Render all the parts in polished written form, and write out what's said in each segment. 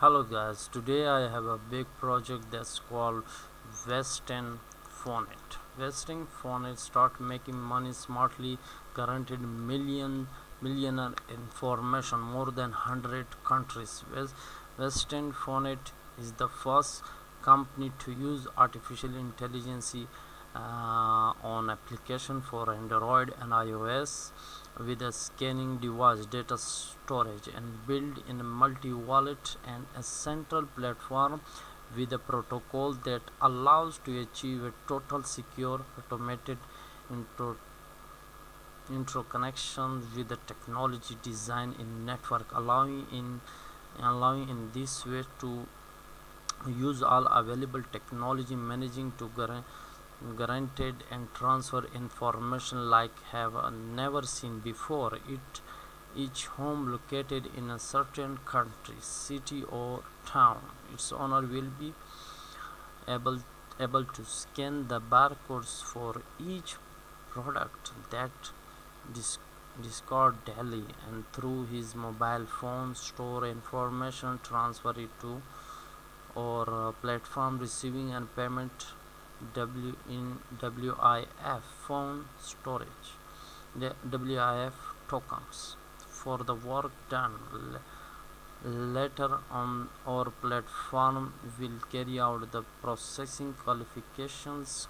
Hello guys, today I have a big project that's called Western Phonet. Western Phonet start making money smartly, guaranteed millionaire information more than 100 countries. Western Phonet is the first company to use artificial intelligence on application for Android and iOS with a scanning device, data storage, and built in a multi-wallet and a central platform with a protocol that allows to achieve a total secure automated intro interconnection with the technology design in network, allowing in this way to use all available technology, managing to guaranteed and transfer information like have never seen before. Each home located in a certain country, city or town, its owner will be able able to scan the barcodes for each product that dis- discard daily, and through his mobile phone store information, transfer it to or platform receiving and payment in WIF phone storage, the WIF tokens for the work done. Later on, our platform will carry out the processing qualifications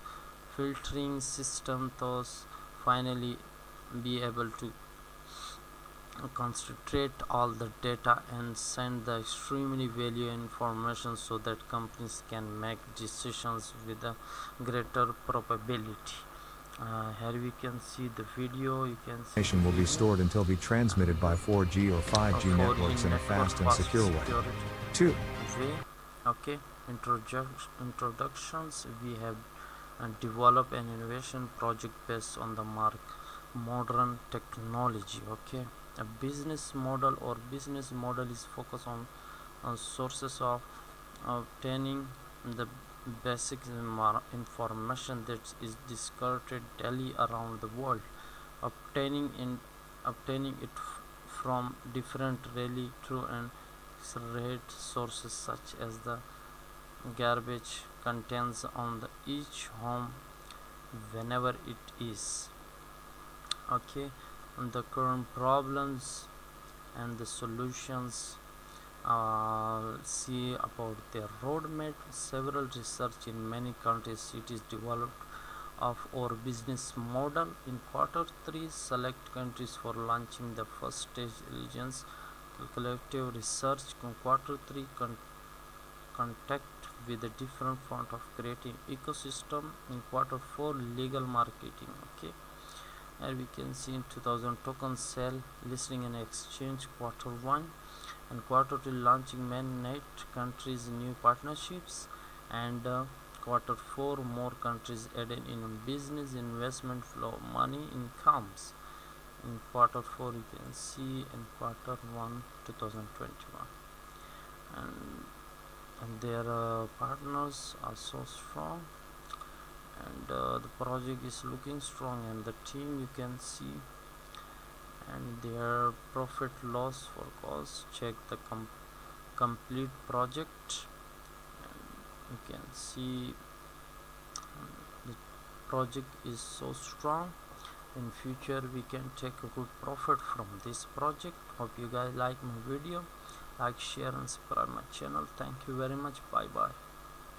filtering system, thus finally be able to concentrate all the data and send the extremely valuable information so that companies can make decisions with a greater probability. Here we can see the video. You can see Information will be stored until be transmitted by 4G or 5G networks in a fast and secure way. 2. Way. Okay. Introductions. We have developed an innovation project based on the modern technology. Okay. A business model is focused on sources of obtaining the basic information that is discarded daily around the world, obtaining in obtaining it from different really true and rate sources such as the garbage contains on the each home whenever it is. Okay, and the current problems and the solutions. See about their roadmap. Several research in many countries it is developed of our business model. In quarter 3, select countries for launching the first stage diligence collective research. In quarter 3, contact with a different front of creating ecosystem. In quarter 4, legal marketing. Okay, and we can see in 2000 token sale, listing and exchange. Quarter 1 and quarter 2, launching many countries new partnerships, and quarter 4, more countries added in business investment flow money incomes. In quarter 4 you can see in quarter 1 2021, and their partners are so strong, and the project is looking strong, and the team you can see, and their profit loss for cost. Check the complete project, and you can see the project is so strong. In future we can take a good profit from this project. Hope you guys like my video. Like, share and subscribe my channel. Thank you very much. Bye bye.